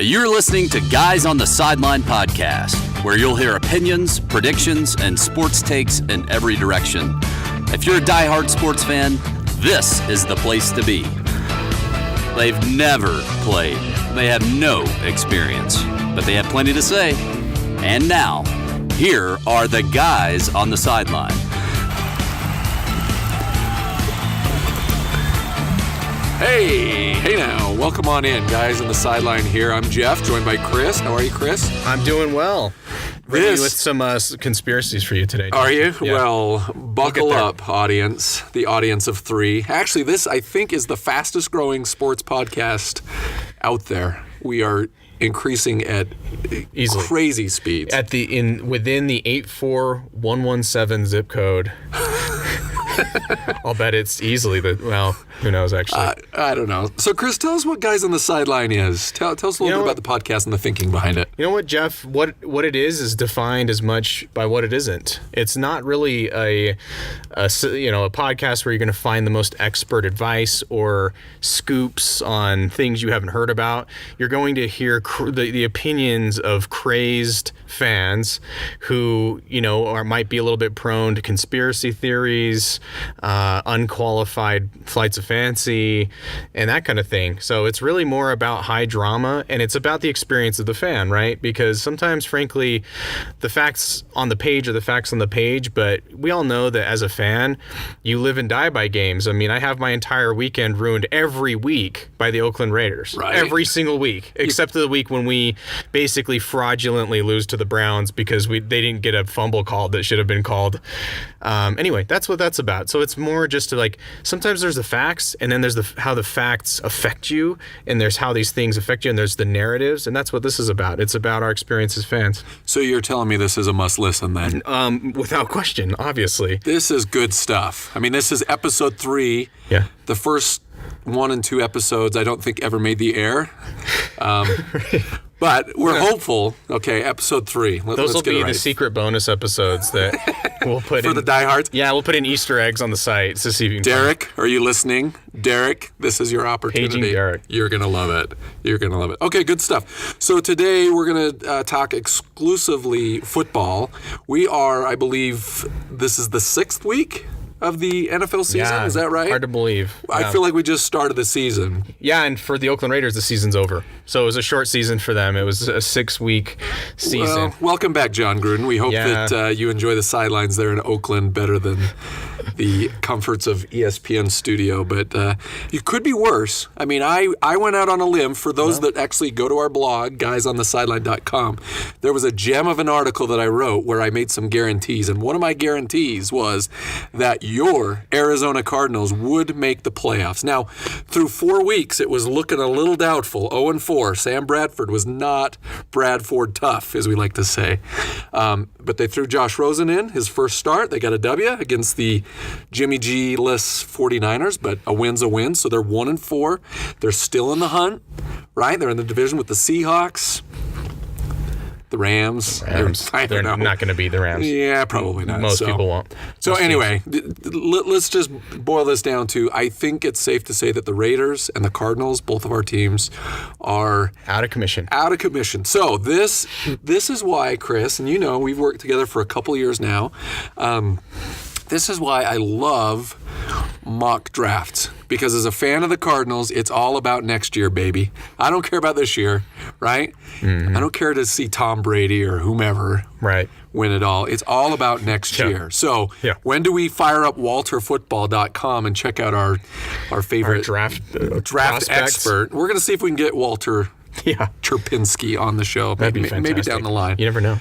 You're listening to Guys on the Sideline podcast, where you'll hear opinions, predictions, and sports takes in every direction. If you're a diehard sports fan, this is the place to be. They've never played. They have no experience, but they have plenty to say. And now, here are the Guys on the Sideline. Hey now, welcome on in, Guys on the Sideline here. I'm Jeff, joined by Chris. How are you, Chris? I'm doing well. Ready with some conspiracies for you today. Are you? Yeah. Well, buckle up, audience. The audience of three. Actually, this, I think, is the fastest growing sports podcast out there. We are increasing at easily crazy speeds. Within the 84117 zip code. I'll bet it's easily who knows, actually. I don't know. So, Chris, tell us what Guys on the Sideline is. Tell us a little bit about the podcast and the thinking behind it. You know what, Jeff? What it is defined as much by what it isn't. It's not really a podcast where you're going to find the most expert advice or scoops on things you haven't heard about. You're going to hear the opinions of crazed fans who, might be a little bit prone to conspiracy theories, unqualified flights of fancy, and that kind of thing. So it's really more about high drama, and it's about the experience of the fan, right? Because sometimes, frankly, the facts on the page are the facts on the page, but we all know that as a fan, you live and die by games. I mean, I have my entire weekend ruined every week by the Oakland Raiders. Right. Every single week, except for the week when we basically fraudulently lose to the Browns because they didn't get a fumble called that should have been called. Anyway, that's what that's about. So it's more just to sometimes there's the facts, and then there's how the facts affect you, and there's how these things affect you, and there's the narratives, and that's what this is about. It's about our experience as fans. So you're telling me this is a must listen then? Without question, obviously. This is good stuff. I mean, this is episode 3. Yeah. The first 1 and 2 episodes I don't think ever made the air. But we're hopeful. Okay, episode 3. Those will be the secret bonus episodes that we'll put for the diehards. Yeah, we'll put in Easter eggs on the site to see if you can. Derek, are you listening? Derek, this is your opportunity. Paging Derek. You're gonna love it. You're gonna love it. Okay, good stuff. So today we're gonna talk exclusively football. We are, I believe, this is the 6th week of the NFL season. Yeah, is that right? Hard to believe. I feel like we just started the season. Yeah, and for the Oakland Raiders, the season's over. So it was a short season for them. It was a 6-week season. Well, welcome back, John Gruden. We hope that you enjoy the sidelines there in Oakland better than the comforts of ESPN studio, but you could be worse. I mean, I went out on a limb. For those that actually go to our blog, guysonthesideline.com, there was a gem of an article that I wrote where I made some guarantees, and one of my guarantees was that your Arizona Cardinals would make the playoffs. Now, through 4 weeks, it was looking a little doubtful. 0-4. Sam Bradford was not Bradford tough, as we like to say. But they threw Josh Rosen in, his first start. They got a W against the Jimmy G-less 49ers, but a win's a win. So they're 1-4. They're still in the hunt, right? They're in the division with the Seahawks. The Rams. They're not going to beat the Rams. Yeah, probably not. Most people won't. So anyway, let's just boil this down to, I think it's safe to say that the Raiders and the Cardinals, both of our teams, are out of commission. So this is why, Chris, and we've worked together for a couple years now. This is why I love mock drafts, because as a fan of the Cardinals, it's all about next year, baby. I don't care about this year, right? Mm-hmm. I don't care to see Tom Brady or whomever win it all. It's all about next year. So when do we fire up walterfootball.com and check out our favorite draft expert? We're going to see if we can get Walter Cherpinski on the show. Maybe down the line. You never know.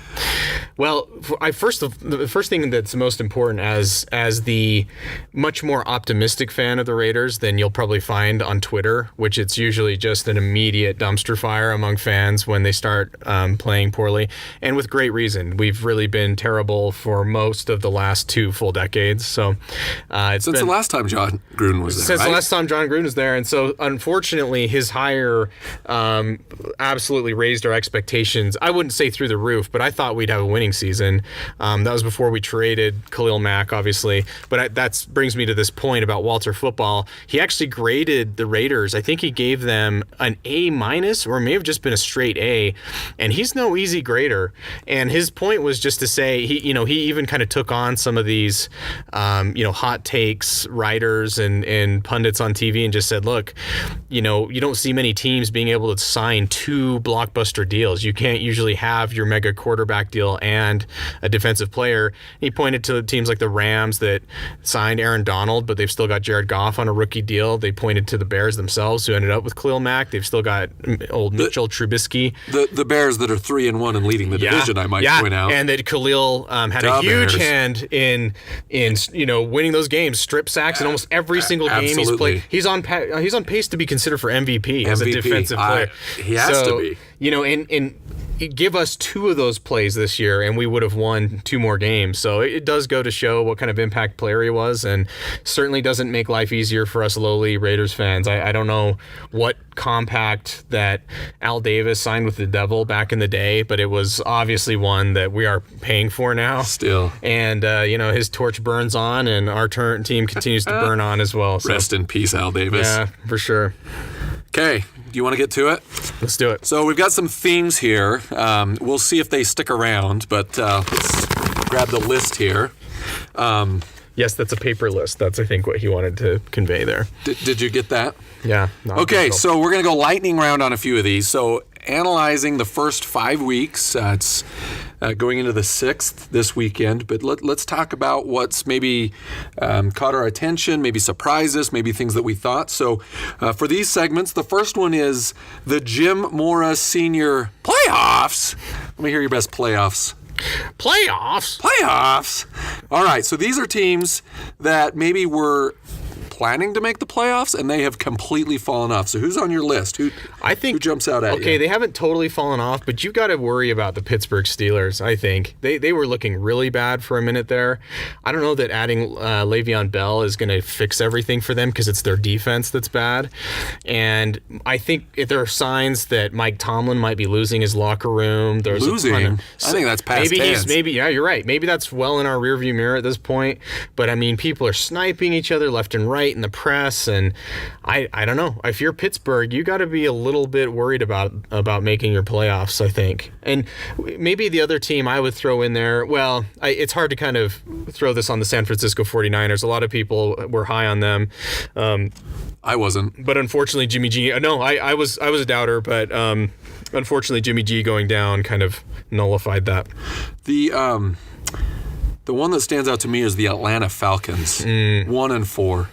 Well, the first thing that's most important as the much more optimistic fan of the Raiders than you'll probably find on Twitter, which it's usually just an immediate dumpster fire among fans when they start playing poorly, and with great reason. We've really been terrible for most of the last 2 full decades. So since the last time John Gruden was there. Since the last time John Gruden was there, and so unfortunately his hire absolutely raised our expectations. I wouldn't say through the roof, but I thought we'd have a winning season. That was before we traded Khalil Mack, obviously. But that brings me to this point about Walter Football. He actually graded the Raiders. I think he gave them an A-, or it may have just been a straight A. And he's no easy grader. And his point was just to say, he even kind of took on some of these, hot takes, writers and pundits on TV and just said, look, you don't see many teams being able to sign 2 blockbuster deals. You can't usually have your mega quarterback deal and a defensive player. He pointed to teams like the Rams that signed Aaron Donald, but they've still got Jared Goff on a rookie deal. They pointed to the Bears themselves, who ended up with Khalil Mack. They've still got old Mitchell Trubisky. The Bears that are 3-1 and leading the division, I might point out. And that Khalil had a huge hand in winning those games, strip sacks in almost every single game he's played. He's on pace to be considered for MVP as a defensive player. He has to be. And give us 2 of those plays this year and we would have won 2 more games. So it does go to show what kind of impact player he was, and certainly doesn't make life easier for us lowly Raiders fans. I don't know what compact that Al Davis signed with the Devil back in the day, but it was obviously one that we are paying for now. Still. And, his torch burns on and our team continues to burn on as well. So. Rest in peace, Al Davis. Yeah, for sure. Okay, do you want to get to it? Let's do it. So we've got some themes here. We'll see if they stick around, but let's grab the list here. Yes, that's a paper list. That's, I think, what he wanted to convey there. Did you get that? Yeah. Okay, so we're going to go lightning round on a few of these. So analyzing the first 5 weeks, it's going into the 6th this weekend. But let's talk about what's maybe caught our attention, maybe surprised us, maybe things that we thought. So for these segments, the first one is the Jim Mora Senior Playoffs. Let me hear your best playoffs. Playoffs. All right, so these are teams that maybe were planning to make the playoffs, and they have completely fallen off. So who's on your list? Who jumps out at you? Okay, they haven't totally fallen off, but you've got to worry about the Pittsburgh Steelers, I think. They were looking really bad for a minute there. I don't know that adding Le'Veon Bell is going to fix everything for them because it's their defense that's bad. And I think if there are signs that Mike Tomlin might be losing his locker room. I think that's past tense. Yeah, you're right. Maybe that's well in our rearview mirror at this point. But, I mean, people are sniping each other left and right in the press, and I don't know. If you're Pittsburgh, you got to be a little bit worried about making your playoffs, I think. And maybe the other team I would throw in there, well, it's hard to kind of throw this on the San Francisco 49ers. A lot of people were high on them. I wasn't. But unfortunately, Jimmy G, I was a doubter, but unfortunately Jimmy G going down kind of nullified that. The one that stands out to me is the Atlanta Falcons, 1-4.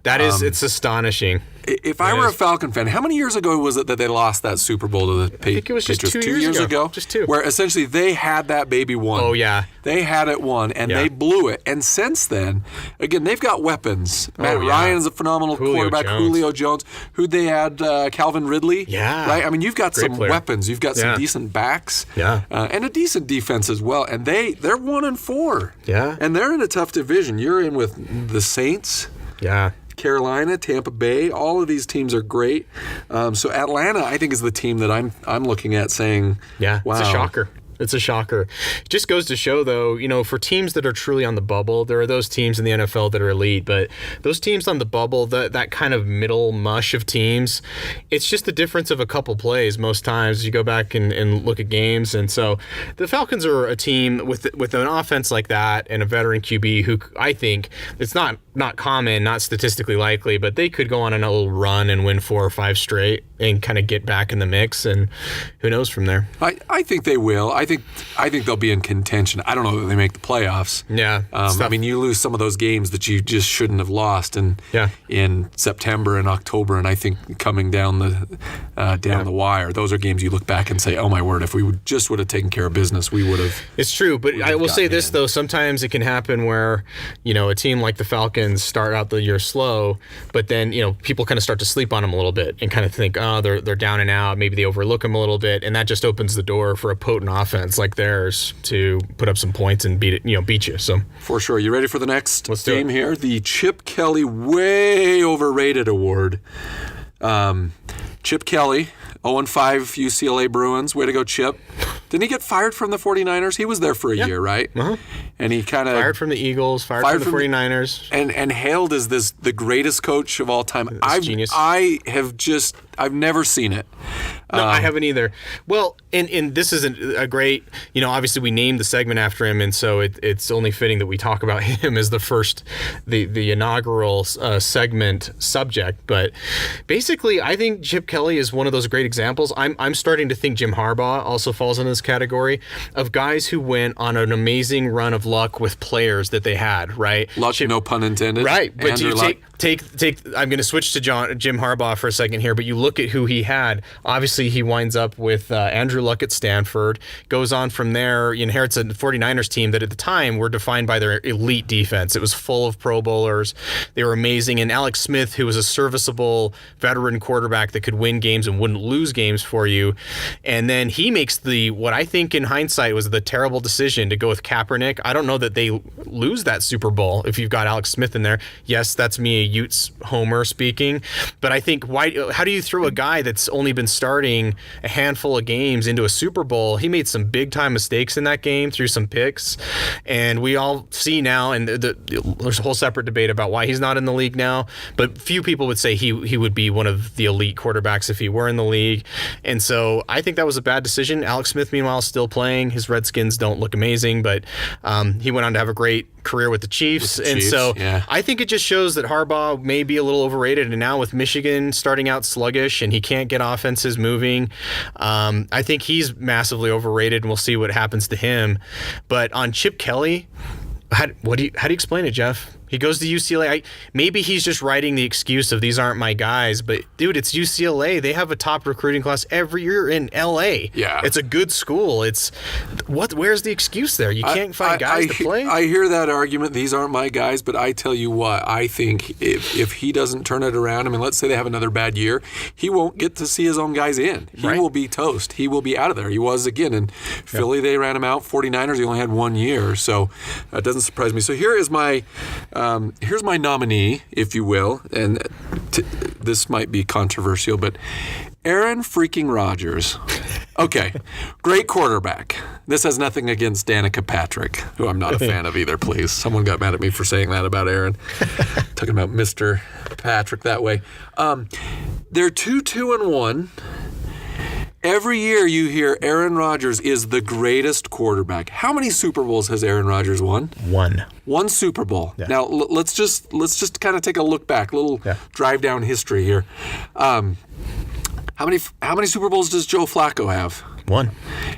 That is, it's astonishing. If I were a Falcon fan, how many years ago was it that they lost that Super Bowl to the Patriots? I think it was just 2 years ago. Just 2. Where essentially they had that baby won. Oh, yeah. They had it won, and they blew it. And since then, again, they've got weapons. Matt Ryan is a phenomenal quarterback. Julio Jones. Who'd they add? Calvin Ridley? Yeah. Right? I mean, you've got Great some player. weapons. You've got some decent backs. Yeah. And a decent defense as well. And they're 1-4. Yeah. And they're in a tough division. You're in with the Saints. Yeah. Carolina, Tampa Bay, all of these teams are great. So Atlanta, I think, is the team that I'm looking at saying, wow. It's a shocker. It's a shocker. It just goes to show, though, for teams that are truly on the bubble, there are those teams in the NFL that are elite, but those teams on the bubble, that kind of middle mush of teams, it's just the difference of a couple plays most times. You go back and look at games, and so the Falcons are a team with an offense like that and a veteran QB who I think it's not common, not statistically likely, but they could go on a little run and win 4 or 5 straight and kind of get back in the mix, and who knows from there. I think they will. I think they'll be in contention. I don't know that they make the playoffs. Yeah. I mean, you lose some of those games that you just shouldn't have lost in September and October, and I think coming down the wire, those are games you look back and say, oh my word, if we would have taken care of business, we would have. It's true, but I will say this, though, sometimes it can happen where, a team like the Falcons start out the year slow, but then, people kind of start to sleep on them a little bit and kind of think, oh, they're down and out. Maybe they overlook them a little bit, and that just opens the door for a potent offense like theirs to put up some points and beat you. So for sure. You ready for the next theme here? The Chip Kelly Way Overrated Award. Chip Kelly, 0-5 UCLA Bruins. Way to go, Chip. Didn't he get fired from the 49ers? He was there for a year, right? Uh-huh. And he kind of... Fired from the Eagles, fired from the 49ers. And hailed as the greatest coach of all time. Genius. I've never seen it. No, I haven't either. Well, and this is a great, obviously we named the segment after him, and so it's only fitting that we talk about him as the inaugural segment subject. But basically, I think Chip Kelly is one of those great examples. I'm starting to think Jim Harbaugh also falls in this category of guys who went on an amazing run of luck with players that they had, right? Luck, no pun intended. Right, but do you take I'm going to switch to Jim Harbaugh for a second here, but you look at who he had. Obviously, he winds up with Andrew Luck at Stanford, goes on from there, inherits a 49ers team that at the time were defined by their elite defense. It was full of Pro Bowlers. They were amazing. And Alex Smith, who was a serviceable veteran quarterback that could win games and wouldn't lose games for you. And then he makes what I think in hindsight was the terrible decision to go with Kaepernick. I don't know that they lose that Super Bowl if you've got Alex Smith in there. Yes, that's me, a Utes homer speaking. But I think, how do you throw a guy that's only been starting a handful of games into a Super Bowl? He made some big time mistakes in that game, threw some picks, and we all see now, and there's a whole separate debate about why he's not in the league now, but few people would say he would be one of the elite quarterbacks if he were in the league. And so I think that was a bad decision. Alex Smith, meanwhile, is still playing. His Redskins don't look amazing, but he went on to have a great career with the Chiefs. I think it just shows that Harbaugh may be a little overrated, and now with Michigan starting out sluggish and he can't get offenses moving, I think he's massively overrated, and we'll see what happens to him. But on Chip Kelly, how do you explain it, Jeff? He goes to UCLA. Maybe he's just writing the excuse of these aren't my guys, but dude, it's UCLA. They have a top recruiting class every year in LA. Yeah. It's a good school. Where's the excuse there? You can't find guys to play? I hear that argument, these aren't my guys, but I tell you what, I think if he doesn't turn it around, let's say they have another bad year, he won't get to see his own guys in. He will be toast. He will be out of there. He was again in Philly. They ran him out. 49ers, he only had 1 year, so it doesn't surprise me. So here's my nominee, if you will, and this might be controversial, but Aaron freaking Rodgers. Okay, great quarterback. This has nothing against Danica Patrick, who I'm not a fan of either, please. Someone got mad at me for saying that about Aaron. Talking about Mr. Patrick that way. They're 2-2-1. Every year you hear Aaron Rodgers is the greatest quarterback. How many Super Bowls has Aaron Rodgers won? One Super Bowl. Yeah. Now let's just kind of take a look back, a little drive down history here. How many Super Bowls does Joe Flacco have? 1.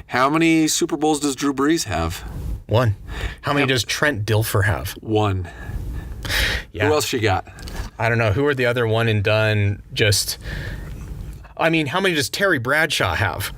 How many Super Bowls does Drew Brees have? 1. How many does Trent Dilfer have? 1. Yeah. Who else you got? I don't know. Who are the other one and done? How many does Terry Bradshaw have?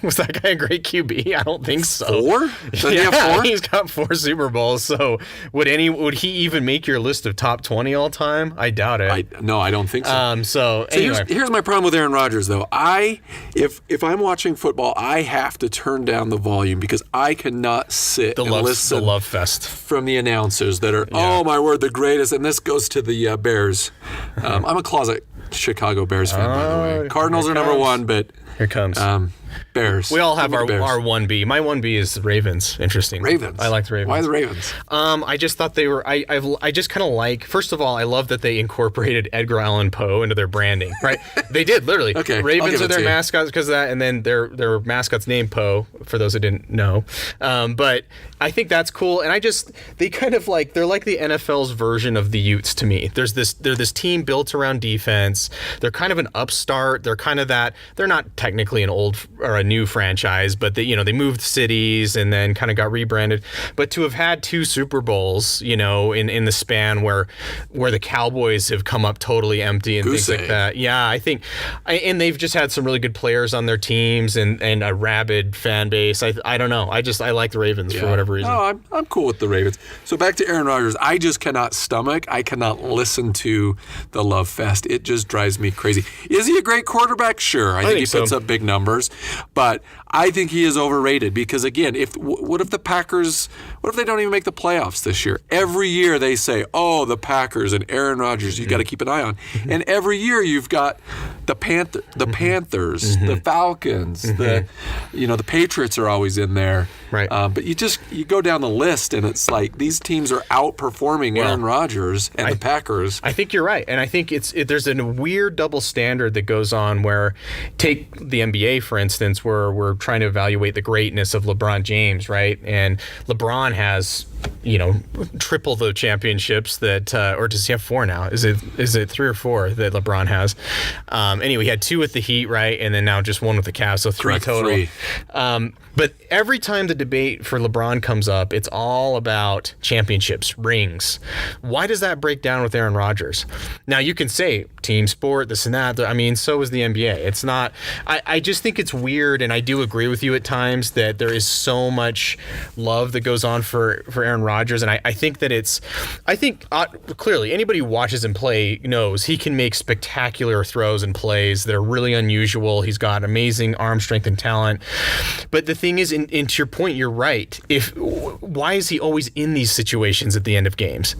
Was that guy a great QB? I don't think so. 4? Does he have 4? He's got 4 Super Bowls. So would he even make your list of top 20 all time? I doubt it. No, I don't think so. So anyway. Here's my problem with Aaron Rodgers, though. If I'm watching football, I have to turn down the volume because I cannot sit and listen the love fest from the announcers that are, oh my word, the greatest. And this goes to the Bears. I'm a closet Chicago Bears fan, by the way. Cardinals are number 1, but here comes Bears. We all have our 1B. My 1B is the Ravens. Interesting. Ravens. I like the Ravens. Why the Ravens? I just thought they were. I just kind of like. First of all, I love that they incorporated Edgar Allan Poe into their branding. Right? They did literally. Okay. Ravens are their mascots because of that, and then their mascot's named Poe. For those that didn't know, but I think that's cool. And they kind of they're like the NFL's version of the Utes to me. They're this team built around defense. They're kind of an upstart. They're kind of that. They're not technically an old or a new franchise, but they moved cities and then kind of got rebranded. But to have had 2 Super Bowls, in the span where the Cowboys have come up totally empty and things like that. Yeah, I think, and they've just had some really good players on their teams and a rabid fan base. I don't know. I like the Ravens for whatever reason. No, I'm cool with the Ravens. So back to Aaron Rodgers. I just cannot I cannot listen to the love fest. It just drives me crazy. Is he a great quarterback? Sure. I think he puts up big numbers. But I think he is overrated because, again, what if the Packers What if they don't even make the playoffs this year? Every year they say, oh, the Packers and Aaron Rodgers, you got to keep an eye on. And every year you've got the Panthers, the Falcons, the Patriots are always in there. Right. But you go down the list and it's like these teams are outperforming Aaron Rodgers and the Packers. I think you're right. And I think there's a weird double standard that goes on where, take the NBA, for instance, where we're trying to evaluate the greatness of LeBron James, right? And LeBron has, triple the championships that, or does he have 4 now? Is it 3 or 4 that LeBron has? Anyway, he had 2 with the Heat, right? And then now just 1 with the Cavs, so 3 total. 3. But every time the debate for LeBron comes up, it's all about championships, rings. Why does that break down with Aaron Rodgers? Now, you can say team sport, this and that. I mean, so is the NBA. It's not. I just think it's weird, and I do agree with you at times that there is so much love that goes on for Aaron Rodgers, and I think that clearly anybody who watches him play knows he can make spectacular throws and plays that are really unusual. He's got amazing arm strength and talent. But the thing is, and to your point, you're right. Why is he always in these situations at the end of games?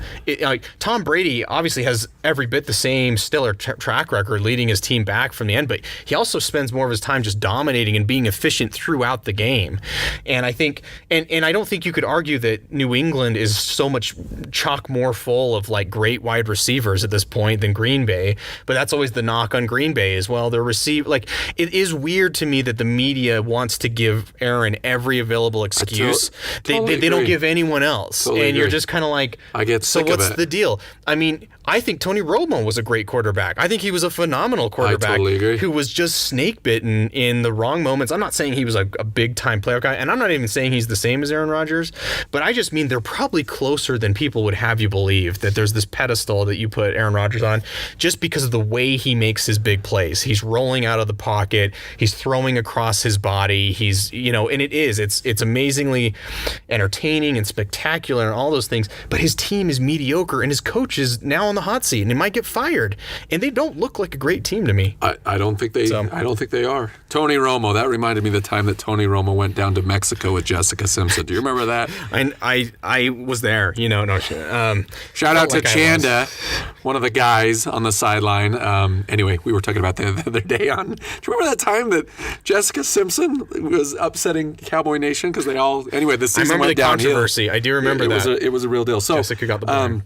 Tom Brady obviously has every bit the same stellar track record leading his team back from the end, but he also spends more of his time just dominating and being efficient throughout the game. And I think, and I don't think you could argue that New England is so much chock more full of like great wide receivers at this point than Green Bay. But that's always the knock on Green Bay as well. It is weird to me that the media wants to give Aaron every available excuse. They don't give anyone else. Totally and you're agree. just kind of like, I get sick of it. So what's the deal? I mean, I think Tony Romo was a great quarterback. I think he was a phenomenal quarterback. I totally agree. Who was just snake bitten in the wrong moments. I'm not saying he was a big time player guy, and I'm not even saying he's the same as Aaron Rodgers, but I just mean they're probably closer than people would have you believe, that there's this pedestal that you put Aaron Rodgers on just because of the way he makes his big plays. He's rolling out of the pocket, he's throwing across his body, and it's amazingly entertaining and spectacular and all those things, but his team is mediocre and his coach is now on the hot seat and he might get fired, and they don't look like a great team to me. I don't think they are. Tony Romo, that reminded me of the time that Tony Romo went down to Mexico with Jessica Simpson. Do you remember that? I was there, Shout out to Chanda, one of the guys on the sideline. Anyway, we were talking about that the other day do you remember that time that Jessica Simpson was upsetting Cowboy Nation because the season went downhill? Controversy. I do remember that. It was a real deal. So Jessica got the blame.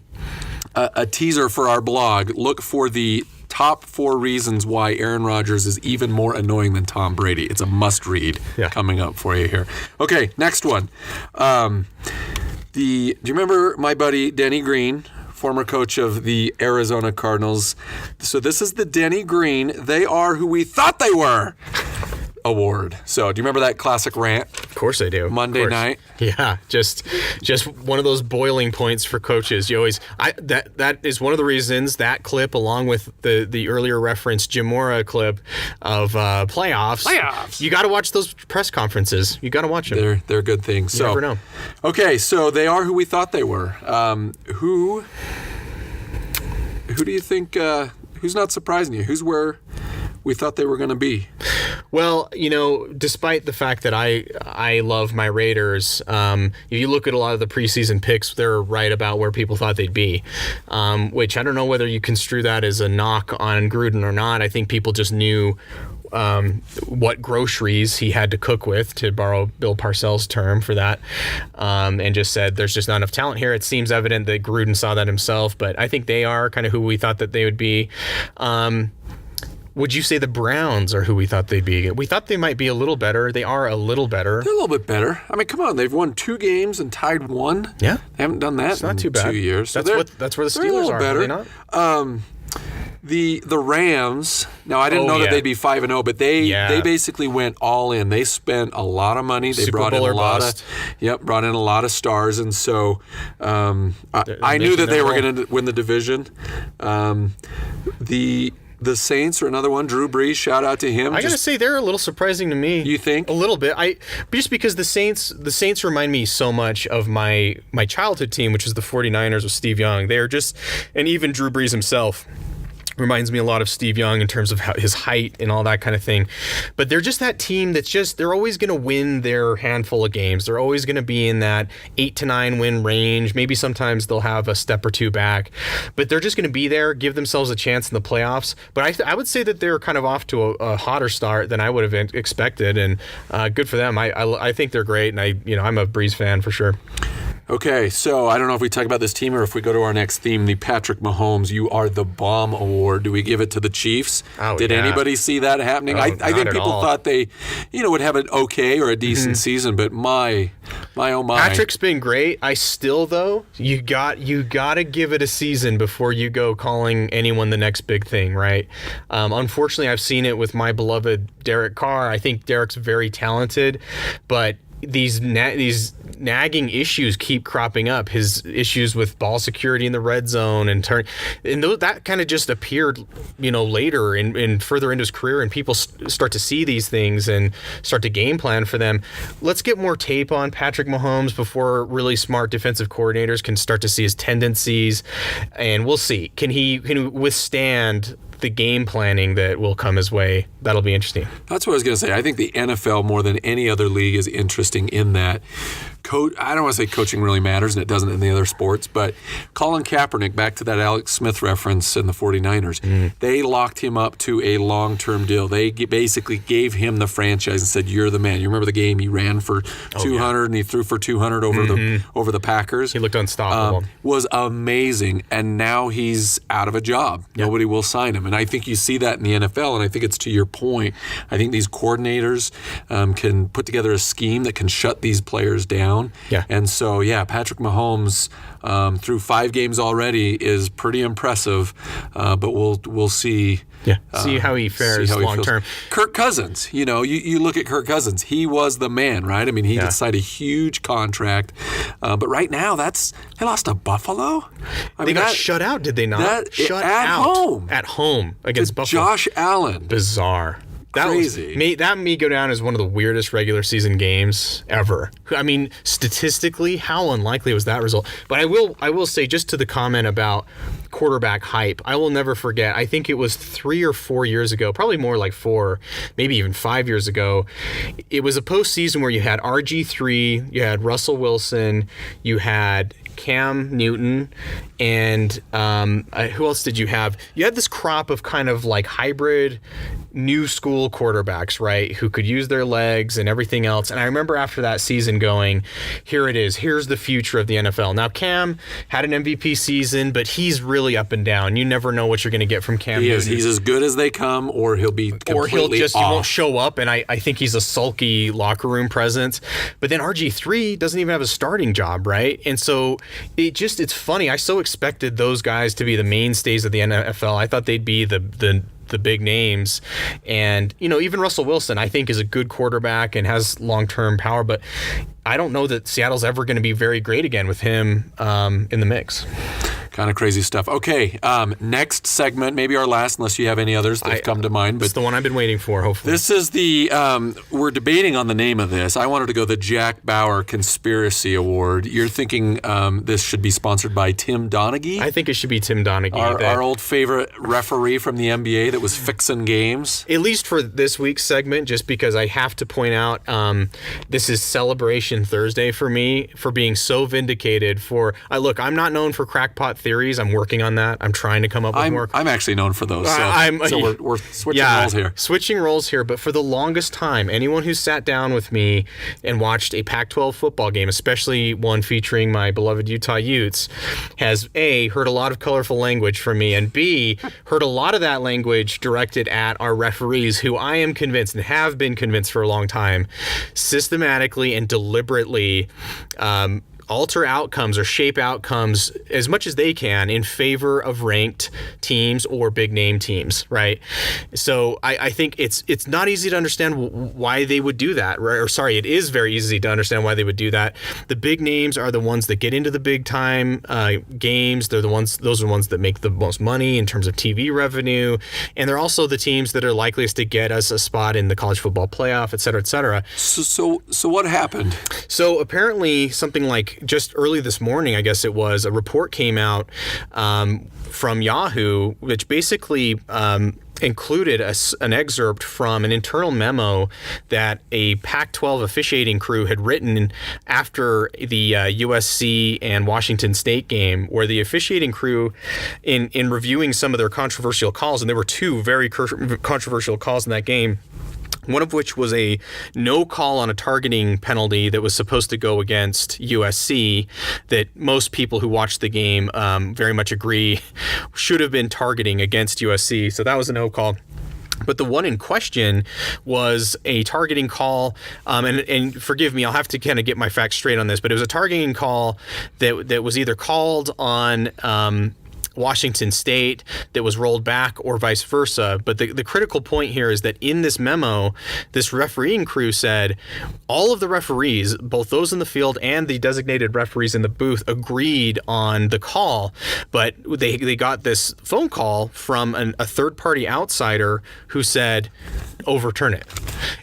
A teaser for our blog. Look for the top 4 reasons why Aaron Rodgers is even more annoying than Tom Brady. It's a must-read coming up for you here. Okay, next one. Do you remember my buddy Denny Green, former coach of the Arizona Cardinals? So this is the Denny Green, they are who we thought they were award. So do you remember that classic rant? Of course I do. Monday night? Yeah, just one of those boiling points for coaches. You always that is one of the reasons that clip, along with the earlier referenced Jim Mora clip of playoffs. You got to watch those press conferences. You got to watch them. They're good things. You never know. Okay, so they are who we thought they were. Who do you think? Who's not surprising you? Who's where we thought they were going to be? Well, despite the fact that I love my Raiders, if you look at a lot of the preseason picks, they're right about where people thought they'd be, which I don't know whether you construe that as a knock on Gruden or not. I think people just knew what groceries he had to cook with, to borrow Bill Parcells' term for that, and just said there's just not enough talent here. It seems evident that Gruden saw that himself, but I think they are kind of who we thought that they would be. Would you say the Browns are who we thought they'd be? We thought they might be a little better. They are a little better. They're a little bit better. I mean, come on. They've won 2 games and tied 1. Yeah. They haven't done that in too bad. 2 years. So that's where the Steelers are. Better. Are they not? The Rams, now I didn't know that they'd be 5-0, but they basically went all in. They spent a lot of money. They brought in a lot of stars, and so I knew that they were going to win the division. The Saints are another one. Drew Brees, shout out to him. I gotta say they're a little surprising to me. You think? A little bit. Just because the Saints remind me so much of my childhood team, which is the 49ers with Steve Young. They are just, and even Drew Brees himself Reminds me a lot of Steve Young in terms of his height and all that kind of thing. But they're just that team that's they're always going to win their handful of games. They're always going to be in that 8 to 9 win range. Maybe sometimes they'll have a step or two back. But they're just going to be there, give themselves a chance in the playoffs. But I would say that they're kind of off to a hotter start than I would have expected. And good for them. I think they're great. And I'm a Breeze fan for sure. Okay, so I don't know if we talk about this team or if we go to our next theme, the Patrick Mahomes You Are the Bomb Award. Do we give it to the Chiefs? Did anybody see that happening? I think people thought they, would have an okay or a decent season, but my oh my. Patrick's been great. I still, though, you got to give it a season before you go calling anyone the next big thing, right? Unfortunately, I've seen it with my beloved Derek Carr. I think Derek's very talented, but these nagging issues keep cropping up. His issues with ball security in the red zone and that kind of just appeared, later and further into his career, and people start to see these things and start to game plan for them. Let's get more tape on Patrick Mahomes before really smart defensive coordinators can start to see his tendencies, and we'll see. Can he withstand the game planning that will come his way? That'll be interesting. That's what I was going to say. I think the NFL more than any other league is interesting in that I don't want to say coaching really matters, and it doesn't in the other sports, but Colin Kaepernick, back to that Alex Smith reference in the 49ers, they locked him up to a long-term deal. They basically gave him the franchise and said, you're the man. You remember the game he ran for 200 and he threw for 200 over the Packers? He looked unstoppable. Was amazing, and now he's out of a job. Yep. Nobody will sign him, and I think you see that in the NFL, and I think it's to your point. I think these coordinators can put together a scheme that can shut these players down. Yeah. And so, Patrick Mahomes through 5 games already is pretty impressive, but we'll see. Yeah. See how he fares long term. Kirk Cousins, you look at Kirk Cousins. He was the man, right? I mean, he just signed a huge contract, but right now they lost to Buffalo. They got shut out, did they not? Shut out at home against Buffalo. Josh Allen. Bizarre. Crazy. That may go down as one of the weirdest regular season games ever. I mean, statistically, how unlikely was that result? But I will say, just to the comment about quarterback hype, I will never forget. I think it was 3 or 4 years ago, probably more like 4, maybe even 5 years ago. It was a postseason where you had RG3, you had Russell Wilson, you had Cam Newton, and who else did you have? You had this crop of kind of like hybrid new school quarterbacks, right, who could use their legs and everything else. And I remember after that season going, here it is. Here's the future of the NFL. Now, Cam had an MVP season, but he's really up and down. You never know what you're going to get from Cam Newton. He's as good as they come, or he'll be completely off. He won't show up, and I think he's a sulky locker room presence. But then RG3 doesn't even have a starting job, right? And so it's funny. I so expected those guys to be the mainstays of the NFL. I thought they'd be the big names, and even Russell Wilson I think is a good quarterback and has long-term power, but I don't know that Seattle's ever going to be very great again with him in the mix. Kind of crazy stuff. Okay, next segment, maybe our last, unless you have any others that have come to mind. But it's the one I've been waiting for, hopefully. This is we're debating on the name of this. I wanted to go the Jack Bauer Conspiracy Award. You're thinking this should be sponsored by Tim Donaghy? I think it should be Tim Donaghy. Our old favorite referee from the NBA that was fixing games. At least for this week's segment, just because I have to point out this is Celebration Thursday for me, for being so vindicated for... look, I'm not known for crackpot theories. I'm working on that. I'm trying to come up with more. I'm actually known for those. So we're switching roles here. Switching roles here, but for the longest time, anyone who sat down with me and watched a Pac-12 football game, especially one featuring my beloved Utah Utes, has A, heard a lot of colorful language from me, and B, heard a lot of that language directed at our referees, who I am convinced and have been convinced for a long time, systematically and deliberately alter outcomes or shape outcomes as much as they can in favor of ranked teams or big name teams, right? So I think it's not easy to understand why they would do that, right? Or sorry, it is very easy to understand why they would do that. The big names are the ones that get into the big time games. Those are the ones that make the most money in terms of TV revenue, and they're also the teams that are likeliest to get us a spot in the college football playoff, et cetera, et cetera. So what happened? So apparently something like week, just early this morning, I guess it was, a report came out from Yahoo, which basically included an excerpt from an internal memo that a Pac-12 officiating crew had written after the USC and Washington State game, where the officiating crew, in reviewing some of their controversial calls, and there were two very controversial calls in that game, one of which was a no call on a targeting penalty that was supposed to go against USC, that most people who watched the game very much agree should have been targeting against USC. So that was a no call. But the one in question was a targeting call, and forgive me, I'll have to kind of get my facts straight on this, but it was a targeting call that was either called on Washington State that was rolled back or vice versa. But the critical point here is that in this memo, this refereeing crew said all of the referees, both those in the field and the designated referees in the booth, agreed on the call. But they got this phone call from a third-party outsider who said, overturn it.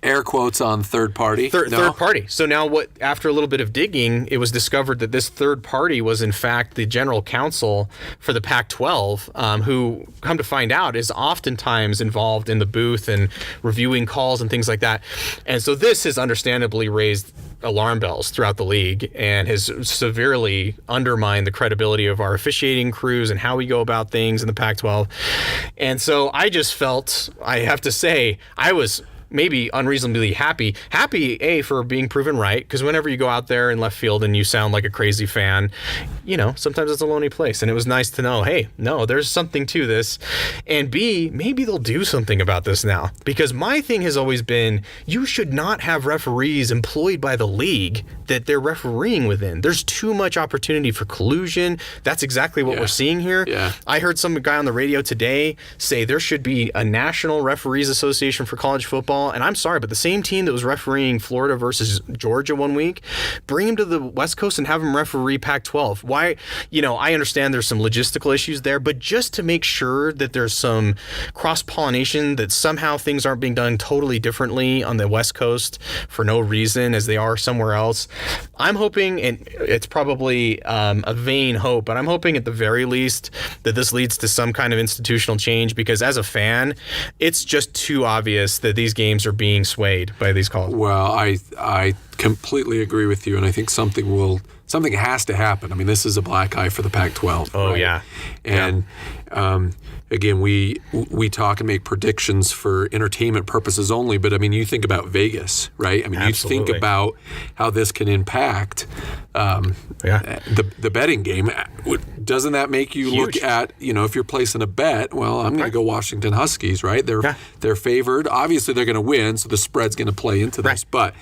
Air quotes on third party. Third party. So now after a little bit of digging, it was discovered that this third party was in fact the general counsel for the Pac-12, who, come to find out, is oftentimes involved in the booth and reviewing calls and things like that. And so this has understandably raised alarm bells throughout the league and has severely undermined the credibility of our officiating crews and how we go about things in the Pac-12. And so I just felt, I have to say, I was maybe unreasonably happy, for being proven right, because whenever you go out there in left field and you sound like a crazy fan, sometimes it's a lonely place, and it was nice to know, hey, no, there's something to this, and B, maybe they'll do something about this now, because my thing has always been, you should not have referees employed by the league that they're refereeing within. There's too much opportunity for collusion. That's exactly what we're seeing here. Yeah. I heard some guy on the radio today say there should be a National Referees Association for college football. And I'm sorry, but the same team that was refereeing Florida versus Georgia one week, bring him to the West Coast and have him referee Pac-12. Why? I understand there's some logistical issues there, but just to make sure that there's some cross-pollination, that somehow things aren't being done totally differently on the West Coast for no reason as they are somewhere else. I'm hoping, and it's probably a vain hope, but I'm hoping at the very least that this leads to some kind of institutional change, because as a fan, it's just too obvious that these games are being swayed by these calls. Well, I completely agree with you, and I think something has to happen. I mean, this is a black eye for the Pac-12. Oh, right? yeah. And again, we talk and make predictions for entertainment purposes only, but I mean, you think about Vegas, right? I mean, Absolutely. you think about how this can impact the betting game. Doesn't that make you Huge. look at, if you're placing a bet, well, I'm going to go Washington Huskies, right? They're favored. Obviously, they're going to win, so the spread's going to play into this. But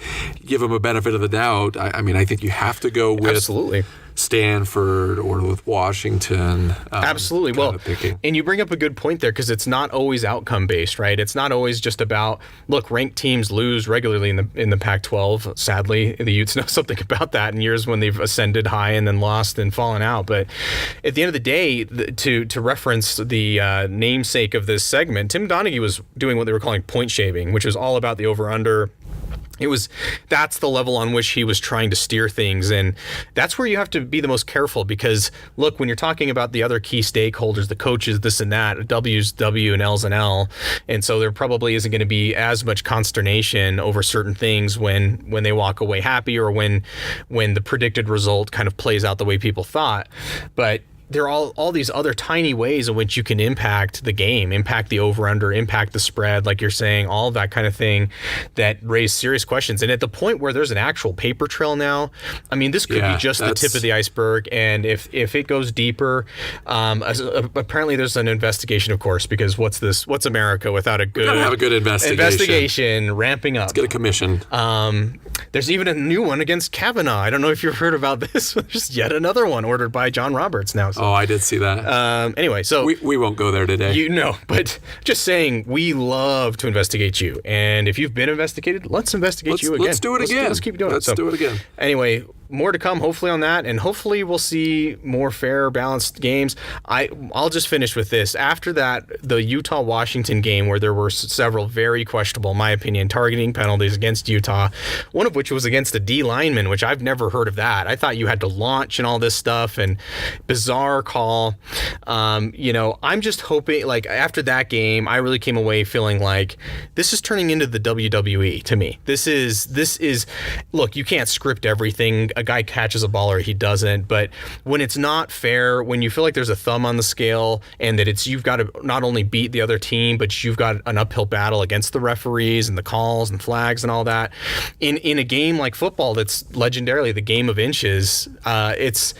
give them a benefit of the doubt. I mean, I think you have to go with Absolutely. Stanford or with Washington. Absolutely. Well, and you bring up a good point there, because it's not always outcome based, right? It's not always just about, look, ranked teams lose regularly in the Pac-12. Sadly, the Utes know something about that in years when they've ascended high and then lost and fallen out. But at the end of the day, to reference the namesake of this segment, Tim Donaghy was doing what they were calling point shaving, which was all about the over-under. That's the level on which he was trying to steer things. And that's where you have to be the most careful, because look, when you're talking about the other key stakeholders, the coaches, this and that, W's W and L's and L. And so there probably isn't going to be as much consternation over certain things when they walk away happy, or when the predicted result kind of plays out the way people thought. But there are all these other tiny ways in which you can impact the game, impact the over-under, impact the spread, like you're saying, all of that kind of thing that raise serious questions. And at the point where there's an actual paper trail now, I mean, this could be just the tip of the iceberg. And if it goes deeper, apparently there's an investigation, of course, because what's America without a good, have a good investigation ramping up. Let's get a commission. There's even a new one against Kavanaugh. I don't know if you've heard about this. There's yet another one ordered by John Roberts now. So. Oh, I did see that. Anyway, so we won't go there today. But just saying, we love to investigate you, and if you've been investigated, let's investigate you again. Let's do it again. Let's keep doing it. Let's do it again. Anyway, more to come, hopefully, on that, and hopefully we'll see more fair, balanced games. I'll just finish with this. After that, the Utah-Washington game, where there were several very questionable, in my opinion, targeting penalties against Utah, one of which was against a D lineman, which I've never heard of that. I thought you had to launch and all this stuff, and bizarre call. I'm just hoping, like, after that game, I really came away feeling like this is turning into the WWE to me. This is look, you can't script everything. A guy catches a ball or he doesn't, but when it's not fair, when you feel like there's a thumb on the scale and that you've got to not only beat the other team, but you've got an uphill battle against the referees and the calls and flags and all that. In a game like football, that's legendarily the game of inches, it's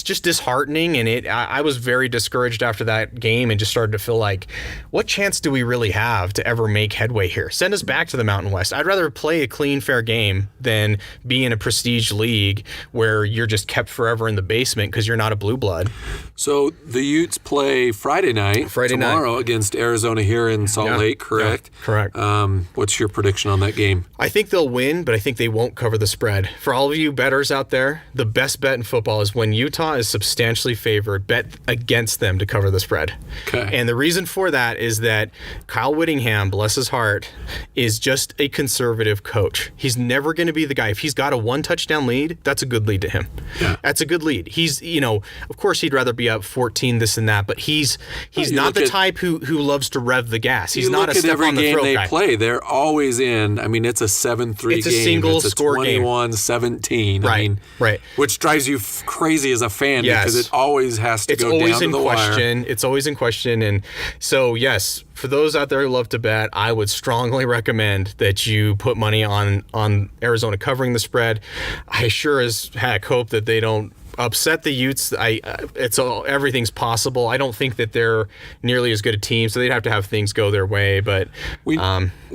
just disheartening, and I was very discouraged after that game and just started to feel like, what chance do we really have to ever make headway here? Send us back to the Mountain West. I'd rather play a clean, fair game than be in a prestige league where you're just kept forever in the basement because you're not a blue blood. So the Utes play Friday night tomorrow against Arizona here in Salt Lake, correct? Yeah, correct. What's your prediction on that game? I think they'll win, but I think they won't cover the spread. For all of you bettors out there, the best bet in football is when Utah is substantially favored, bet against them to cover the spread. Okay. And the reason for that is that Kyle Whittingham, bless his heart, is just a conservative coach. He's never going to be the guy. If he's got a 1-touchdown lead, that's a good lead to him. Yeah. That's a good lead. He's, of course he'd rather be up 14, this and that, but he's not the type who loves to rev the gas. He's not a step on the throat guy. Every game they play, they're always in. I mean, it's a 7-3 game. It's a single score game. 21-17. Right. I mean, right. Which drives you crazy as a fan because it always has to go down to the wire. It's always in question. And so, yes, for those out there who love to bet, I would strongly recommend that you put money on Arizona covering the spread. I sure as heck hope that they don't upset the Utes. Everything's possible. I don't think that they're nearly as good a team, so they'd have to have things go their way, but be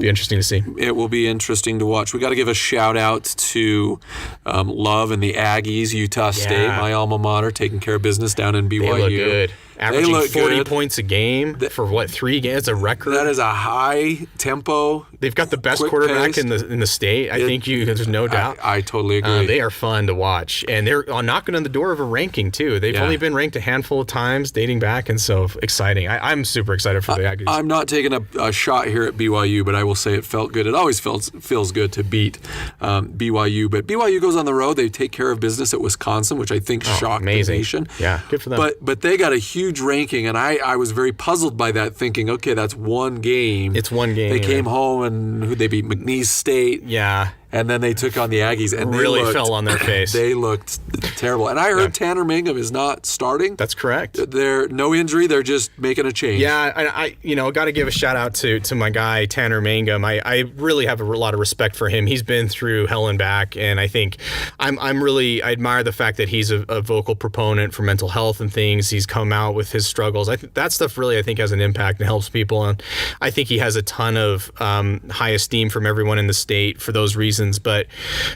interesting to see. It will be interesting to watch. We got to give a shout out to Love and the Aggies, Utah State, my alma mater, taking care of business down in BYU. They look good. Averaging 40 good. points a game for 3 games? It's a record. That is a high tempo. They've got the best quarterback in the state. I think there's no doubt. I totally agree. They are fun to watch, and they're knocking on the door of a ranking too. They've only been ranked a handful of times dating back, and so exciting. I'm super excited for the Aggies. I'm not taking a shot here at BYU, but I will say it felt good. It always feels good to beat BYU, but BYU goes on the road. They take care of business at Wisconsin, which I think shocked the nation. Yeah, good for them. But they got a huge ranking, and I was very puzzled by that, thinking, okay, that's one game. It's one game. They came home, and who'd they beat? McNeese State. Yeah. And then they took on the Aggies, and they fell on their face. They looked terrible. And I heard Tanner Mangum is not starting. That's correct. They're no injury. They're just making a change. Yeah, I got to give a shout out to my guy Tanner Mangum. I really have a lot of respect for him. He's been through hell and back, and I think I admire the fact that he's a vocal proponent for mental health and things. He's come out with his struggles. That stuff really has an impact and helps people. And I think he has a ton of high esteem from everyone in the state for those reasons. But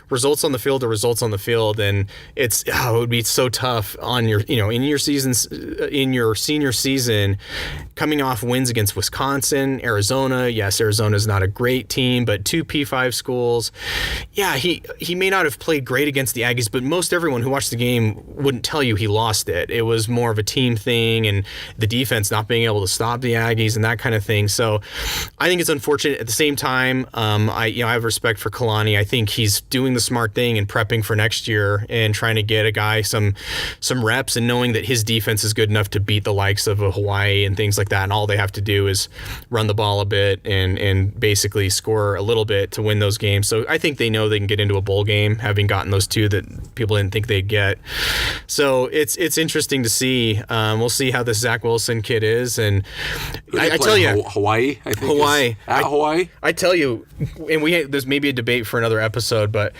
results on the field are results on the field, and it would be so tough on your in your senior season, coming off wins against Wisconsin, Arizona. Yes, Arizona is not a great team, but 2 P5 schools. Yeah, he may not have played great against the Aggies, but most everyone who watched the game wouldn't tell you he lost it. It was more of a team thing, and the defense not being able to stop the Aggies and that kind of thing. So I think it's unfortunate. At the same time, I have respect for Kalani. I think he's doing the smart thing and prepping for next year and trying to get a guy some reps, and knowing that his defense is good enough to beat the likes of a Hawaii and things like that. And all they have to do is run the ball a bit and basically score a little bit to win those games. So I think they know they can get into a bowl game, having gotten those 2 that people didn't think they'd get. So it's interesting to see. We'll see how this Zach Wilson kid is. And I tell you, Hawaii. I think Hawaii. Hawaii. I tell you, and there's maybe a debate for another episode, but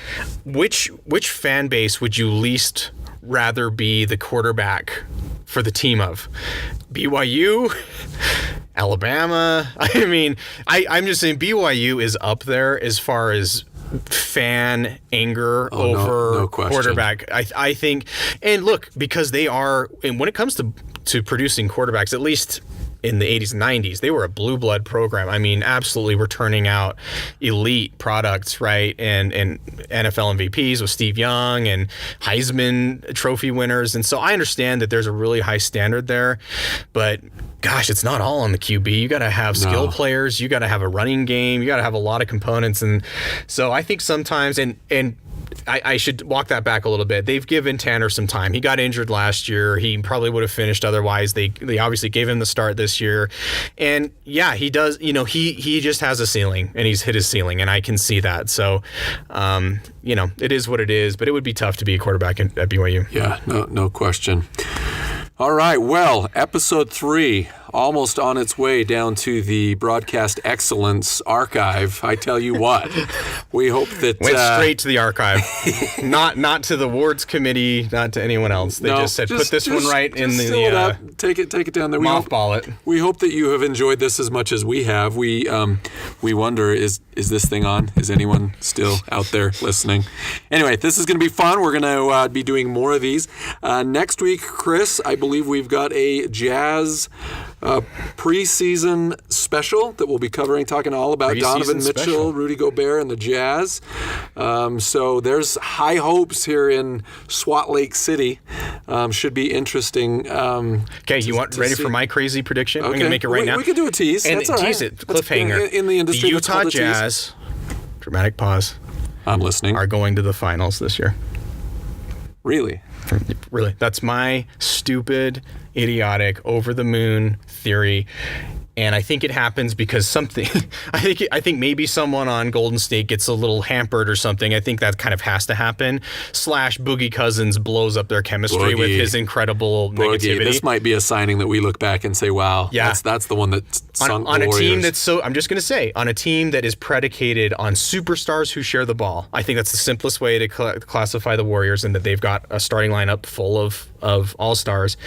which fan base would you least rather be the quarterback for the team of? BYU? Alabama? I mean, I'm just saying BYU is up there as far as fan anger over no quarterback. I think, and look, because they are, and when it comes to producing quarterbacks, at least in the 80s and 90s, they were a blue blood program. I mean, absolutely, we're turning out elite products, right? And NFL MVPs with Steve Young and Heisman Trophy winners. And so I understand that there's a really high standard there, but gosh, it's not all on the QB. You got to have skill players. You got to have a running game. You got to have a lot of components. And so I think sometimes, and I should walk that back a little bit. They've given Tanner some time. He got injured last year. He probably would have finished otherwise. They obviously gave him the start this year. And yeah, he does, he just has a ceiling, and he's hit his ceiling, and I can see that. So, it is what it is, but it would be tough to be a quarterback at BYU. Yeah, no question. All right, well, episode 3, almost on its way down to the Broadcast Excellence archive. I tell you what, we hope that... Went straight to the archive. not to the awards committee, not to anyone else. They just said, put this one right in the... Take it down there. Mothball it. We hope that you have enjoyed this as much as we have. We wonder, is this thing on? Is anyone still out there listening? Anyway, this is going to be fun. We're going to be doing more of these. Next week, Chris, I believe we've got a Jazz preseason special that we'll be talking all about Donovan Mitchell, Rudy Gobert, and the Jazz. So there's high hopes here in Swat Lake City. Should be interesting. Okay, you want ready for my crazy prediction? Okay. I'm going to make it right now. We can do a tease. And That's all right. tease it, cliffhanger. In the industry, the Utah Jazz, dramatic pause, I'm listening, are going to the finals this year. Really? Really. That's my stupid, idiotic, over-the-moon theory. And I think it happens because something. I think maybe someone on Golden State gets a little hampered or something. I think that kind of has to happen. / Boogie Cousins blows up their chemistry with his incredible negativity. This might be a signing that we look back and say, "Wow, that's the one that sunk on the a Warriors." Team that's so. I'm just going to say, on a team that is predicated on superstars who share the ball. I think that's the simplest way to classify the Warriors, and that they've got a starting lineup full of all-stars.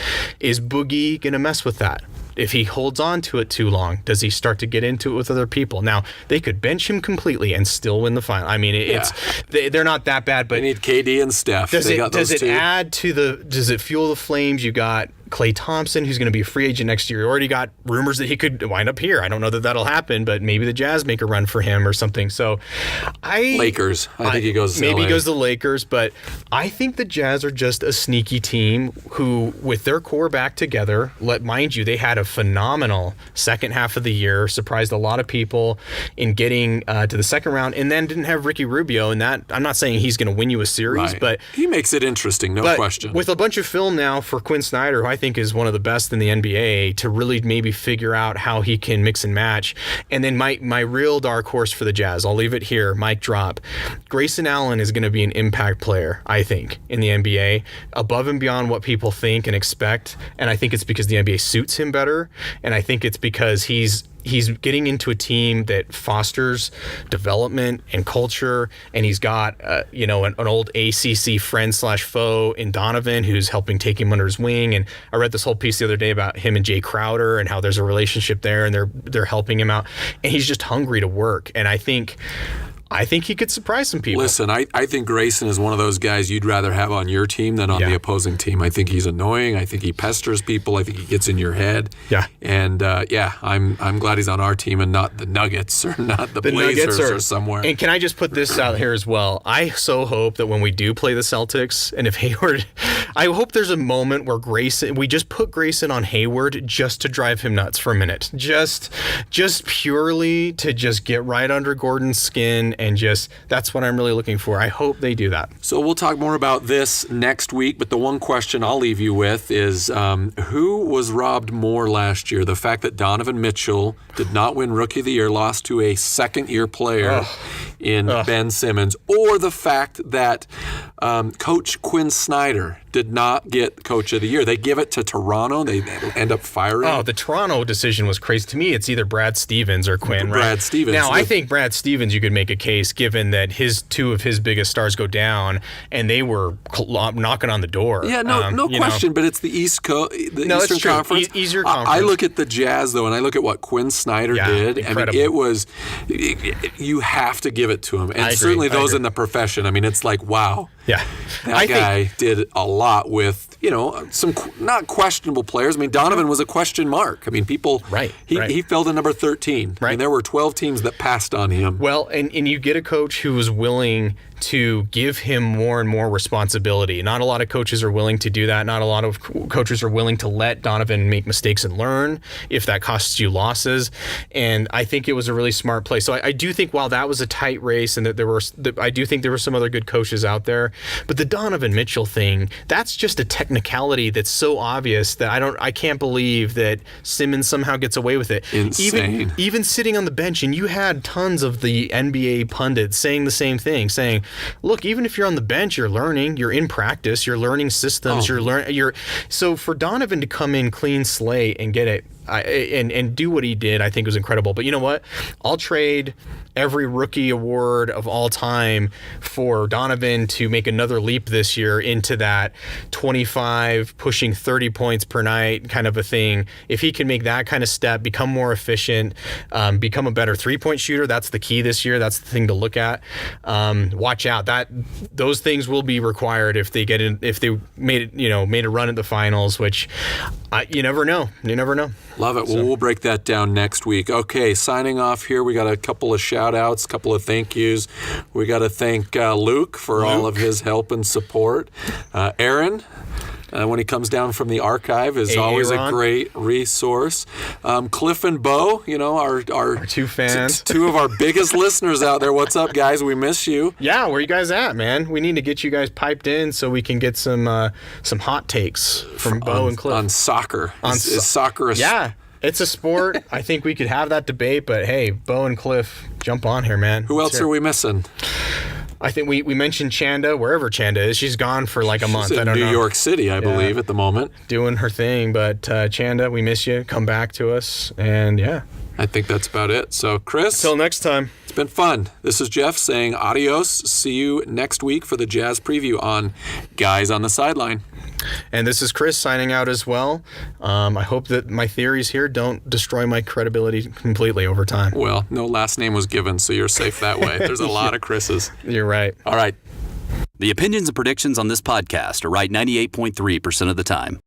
Is Boogie going to mess with that? If he holds on to it too long, does he start to get into it with other people? Now, they could bench him completely and still win the final. I mean, they're not that bad, but they need KD and Steph. Does it add to does it fuel the flames? You got Klay Thompson, who's going to be a free agent next year. You already got rumors that he could wind up here. I don't know that that'll happen, but maybe the Jazz make a run for him or something. So, Lakers. I think he goes to maybe LA. He goes to the Lakers, but I think the Jazz are just a sneaky team who, with their core back together, mind you, they had a phenomenal second half of the year, surprised a lot of people in getting to the second round, and then didn't have Ricky Rubio. And that, I'm not saying he's going to win you a series, but he makes it interesting, no question. With a bunch of film now for Quinn Snyder, who I think is one of the best in the NBA, to really maybe figure out how he can mix and match. And then my real dark horse for the Jazz, I'll leave it here, mic drop. Grayson Allen is going to be an impact player, I think, in the NBA, above and beyond what people think and expect. And I think it's because the NBA suits him better. And I think it's because he's getting into a team that fosters development and culture, and he's got an old ACC friend / foe in Donovan, who's helping take him under his wing. And I read this whole piece the other day about him and Jay Crowder and how there's a relationship there, and they're helping him out, and he's just hungry to work. And I think he could surprise some people. Listen, I think Grayson is one of those guys you'd rather have on your team than on the opposing team. I think he's annoying. I think he pesters people. I think he gets in your head. Yeah. And I'm glad he's on our team and not the Nuggets or not the Blazers or somewhere. And can I just put this out here as well? I so hope that when we do play the Celtics, and if Hayward, I hope there's a moment where we just put Grayson on Hayward just to drive him nuts for a minute. Just purely to just get right under Gordon's skin. And that's what I'm really looking for. I hope they do that. So we'll talk more about this next week, but the one question I'll leave you with is who was robbed more last year? The fact that Donovan Mitchell did not win Rookie of the Year, lost to a second-year player in Ben Simmons, or the fact that Coach Quinn Snyder did not get Coach of the Year. They give it to Toronto. They end up firing. Oh, the Toronto decision was crazy. To me, it's either Brad Stevens or Quinn, right? Brad Stevens. Now, I think Brad Stevens, you could make a case, given that two of his biggest stars go down, and they were knocking on the door. Yeah, no question, but it's the Eastern Conference. Easier conference. I look at the Jazz, though, and I look at what Quinn Snyder did. Incredible. I mean, you have to give it to him. And certainly those in the profession, I mean, it's like, wow. Yeah. That guy did a lot with, some not questionable players. I mean, Donovan was a question mark. I mean, people. Right. He fell to number 13. Right. I mean, there were 12 teams that passed on him. Well, and you get a coach who is willing to give him more and more responsibility. Not a lot of coaches are willing to do that. Not a lot of coaches are willing to let Donovan make mistakes and learn if that costs you losses. And I think it was a really smart play. So I do think while that was a tight race and that I do think there were some other good coaches out there, but the Donovan Mitchell thing, that's just a technicality that's so obvious that I can't believe that Simmons somehow gets away with it. Insane. Even sitting on the bench, and you had tons of the NBA pundits saying the same thing, saying, look, even if you're on the bench, you're learning, you're in practice, you're learning systems, so for Donovan to come in clean slate and get it and do what he did, I think was incredible. But you know what? I'll trade every rookie award of all time for Donovan to make another leap this year into that 25, pushing 30 points per night kind of a thing. If he can make that kind of step, become more efficient, become a better three-point shooter, that's the key this year. That's the thing to look at. Watch out. Those things will be required if they get in, if they made a run at the finals, which you never know. You never know. Love it. Well, we'll break that down next week. Okay, signing off here. We got a couple of shout-outs, a couple of thank yous. We got to thank Luke for all of his help and support. Aaron, when he comes down from the archive, is always a great resource. Cliff and Bo, our two fans. Two of our biggest listeners out there. What's up, guys? We miss you. Yeah, where you guys at, man? We need to get you guys piped in so we can get some hot takes from Bo and Cliff. On soccer. Is soccer Yeah. It's a sport. I think we could have that debate, but hey, Bo and Cliff, jump on here, man. Who else are we missing? I think we mentioned Chanda, wherever Chanda is. She's gone for like a month. She's in New York City, I believe, at the moment. Doing her thing. But Chanda, we miss you. Come back to us. And yeah. I think that's about it. So, Chris. Until next time. It's been fun. This is Jeff saying adios. See you next week for the Jazz preview on Guys on the Sideline. And this is Chris signing out as well. I hope that my theories here don't destroy my credibility completely over time. Well, no last name was given, so you're safe that way. There's a lot of Chris's. You're right. All right. The opinions and predictions on this podcast are right 98.3% of the time.